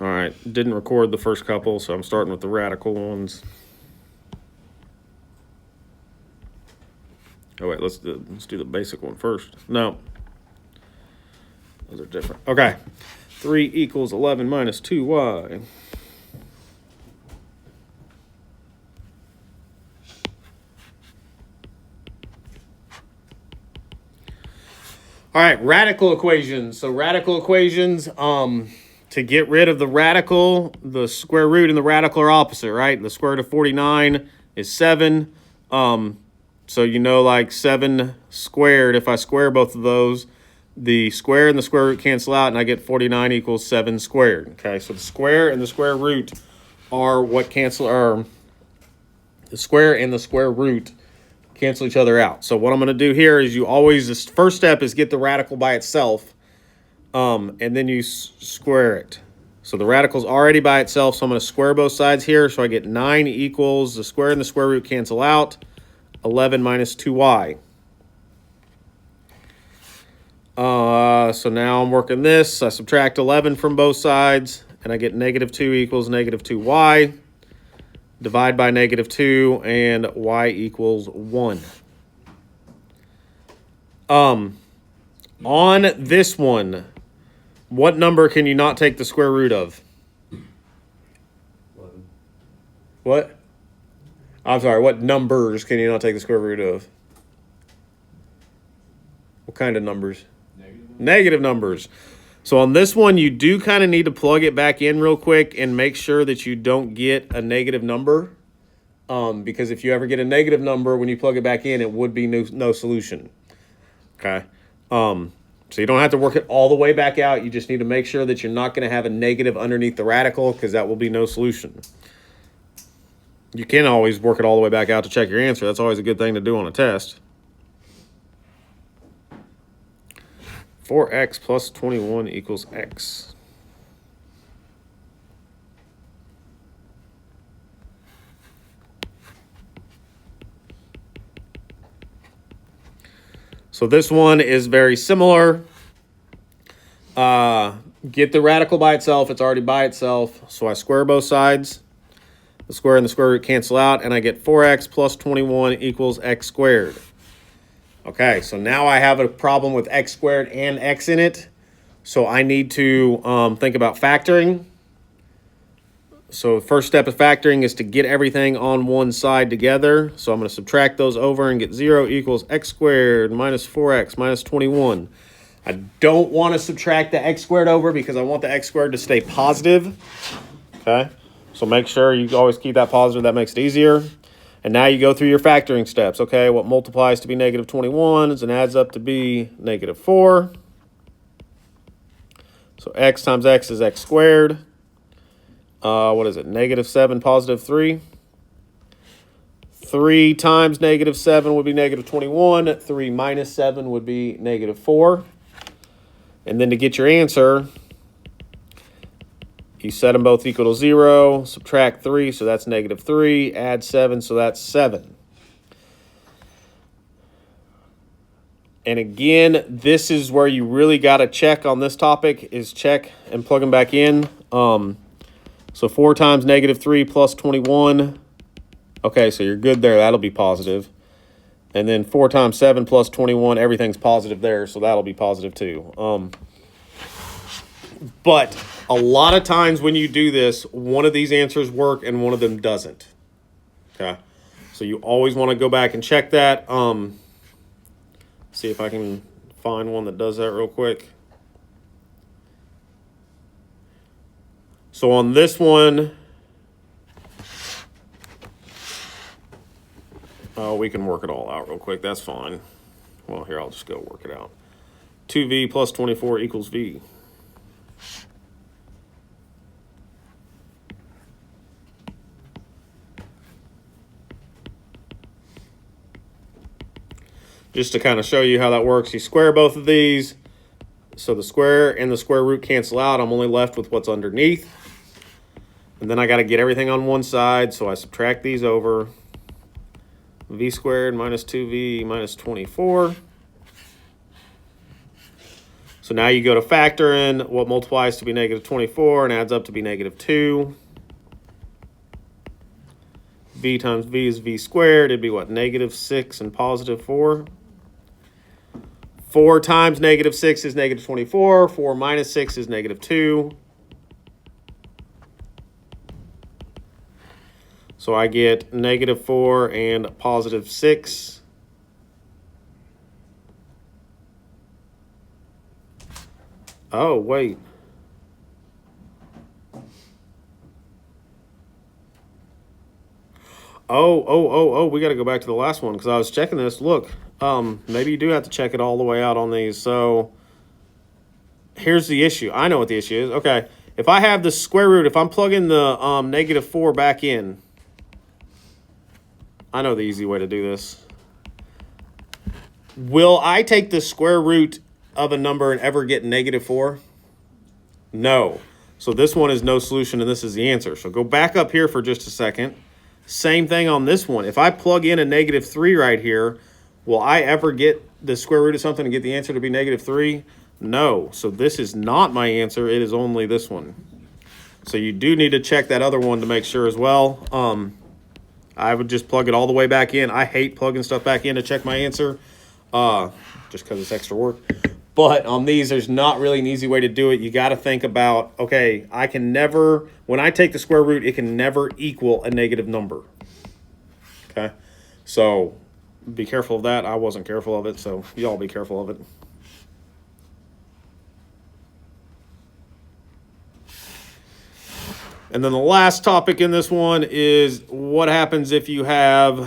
All right, didn't record the first couple, so I'm starting with the radical ones. Oh wait, let's do the basic one first. No, those are different. Okay, 3 equals 11 minus 2y. All right, radical equations. So radical equations, to get rid of the radical, the square root and the radical are opposite, right? The square root of 49 is 7. So you know, like 7 squared, if I square both of those, the square and the square root cancel out, and I get 49 equals 7 squared. Okay, so the square and the square root are what cancel, or the square and the square root cancel each other out. So what I'm going to do here is this first step is get the radical by itself, and then you square it. So the radical's already by itself, so I'm going to square both sides here. So I get 9 equals, the square and the square root cancel out, 11 minus 2y. So now I'm working this. I subtract 11 from both sides, and I get negative 2 equals negative 2y. Divide by negative 2, and y equals 1. On this one, what number can you not take the square root of? 11. What? I'm sorry, what numbers can you not take the square root of? What kind of numbers? Negative numbers. So on this one, you do kind of need to plug it back in real quick and make sure that you don't get a negative number. Because if you ever get a negative number, when you plug it back in, it would be no solution. Okay. So you don't have to work it all the way back out. You just need to make sure that you're not going to have a negative underneath the radical, because that will be no solution. You can always work it all the way back out to check your answer. That's always a good thing to do on a test. 4x plus 21 equals x. So this one is very similar. Get the radical by itself. It's already by itself. So I square both sides. The square and the square root cancel out, and I get 4x plus 21 equals x squared. Okay, so now I have a problem with x squared and x in it. So I need to think about factoring. So the first step of factoring is to get everything on one side together. So I'm going to subtract those over and get 0 equals x squared minus 4x minus 21. I don't want to subtract the x squared over because I want the x squared to stay positive. Okay, so make sure you always keep that positive. That makes it easier. And now you go through your factoring steps. Okay, what multiplies to be negative 21 and adds up to be negative 4. So x times x is x squared. What is it? Negative 7, positive 3. 3 times negative 7 would be negative 21. 3 minus 7 would be negative 4. And then to get your answer, you set them both equal to 0, subtract 3, so that's negative 3, add 7, so that's 7. And again, this is where you really got to check on this topic, is check and plug them back in. So 4 times negative 3 plus 21. Okay, so you're good there. That'll be positive. And then 4 times 7 plus 21, everything's positive there, so that'll be positive too. But a lot of times when you do this, one of these answers work and one of them doesn't. Okay, so you always want to go back and check that. See if I can find one that does that real quick. So on this one, we can work it all out real quick. That's fine. Well, here, I'll just go work it out. 2v plus 24 equals v. Just to kind of show you how that works, you square both of these. So the square and the square root cancel out. I'm only left with what's underneath. And then I got to get everything on one side, so I subtract these over. V squared minus 2v minus 24. So So now you go to factor in what multiplies to be negative 24 and adds up to be negative 2. V times V is V squared. It'd be what? Negative 6 and positive 4. 4 times negative 6 is negative 24. 4 minus 6 is negative 2. So I get negative 4 and positive 6. Oh, wait. Oh, we got to go back to the last one because I was checking this. Look, maybe you do have to check it all the way out on these. So here's the issue. I know what the issue is. Okay, if I have the square root, if I'm plugging the negative 4 back in, I know the easy way to do this. Will I take the square root of a number and ever get negative 4? No. So this one is no solution, and this is the answer. So go back up here for just a second. Same thing on this one. If I plug in a negative 3 right here, will I ever get the square root of something and get the answer to be negative 3? No. So this is not my answer. It is only this one. So you do need to check that other one to make sure as well. I would just plug it all the way back in. I hate plugging stuff back in to check my answer. Just because it's extra work. But on these, there's not really an easy way to do it. You got to think about, okay, I can never, when I take the square root, it can never equal a negative number. Okay? So be careful of that. I wasn't careful of it, so y'all be careful of it. And then the last topic in this one is what happens if you have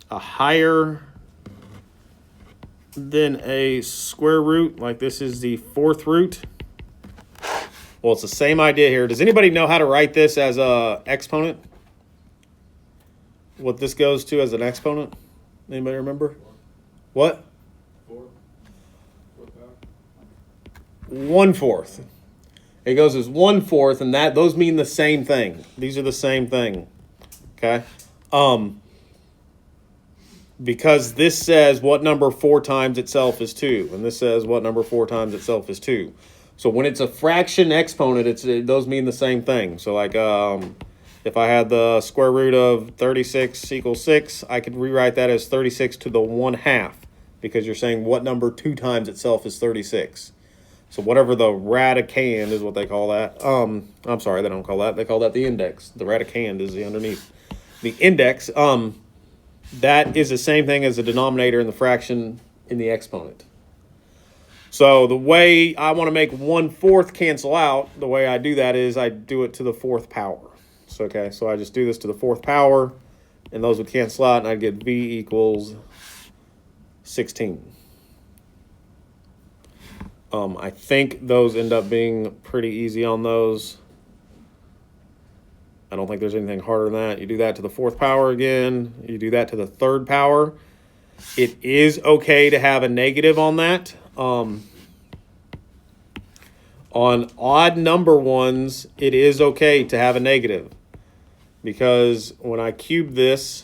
a higher than a square root, like this is the 4th root. Well, it's the same idea here. Does anybody know how to write this as a exponent? What this goes to as an exponent? Anybody remember? What? 1/4. It goes as 1/4, and those mean the same thing. These are the same thing. Okay? Because this says what number 4 times itself is 2, and this says what number 4 times itself is 2. So when it's a fraction exponent, those mean the same thing. So like if I had the square root of 36 equals 6, I could rewrite that as 36 to the 1/2, because you're saying what number 2 times itself is 36. So whatever the radicand is what they call that. I'm sorry, they don't call that. They call that the index. The radicand is the underneath. The index, that is the same thing as the denominator and the fraction in the exponent. So the way I want to make 1/4 cancel out, the way I do that is I do it to the 4th power. So, okay, so I just do this to the 4th power, and those would cancel out, and I'd get v equals 16. I think those end up being pretty easy on those. I don't think there's anything harder than that. You do that to the 4th power again. You do that to the 3rd power. It is okay to have a negative on that. On odd number ones, it is okay to have a negative. Because when I cube this,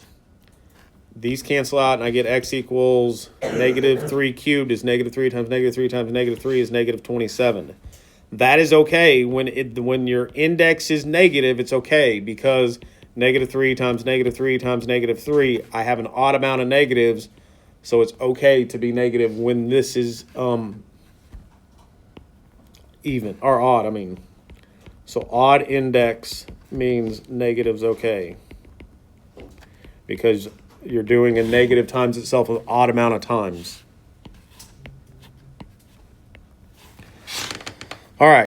these cancel out and I get x equals negative 3 cubed is negative 3 times negative 3 times negative 3 is negative 27. That is okay when your index is negative. It's okay because negative 3 times negative 3 times negative 3, I have an odd amount of negatives, so it's okay to be negative when this is even, or odd, I mean. So odd index means negative's okay because you're doing a negative times itself an odd amount of times. All right.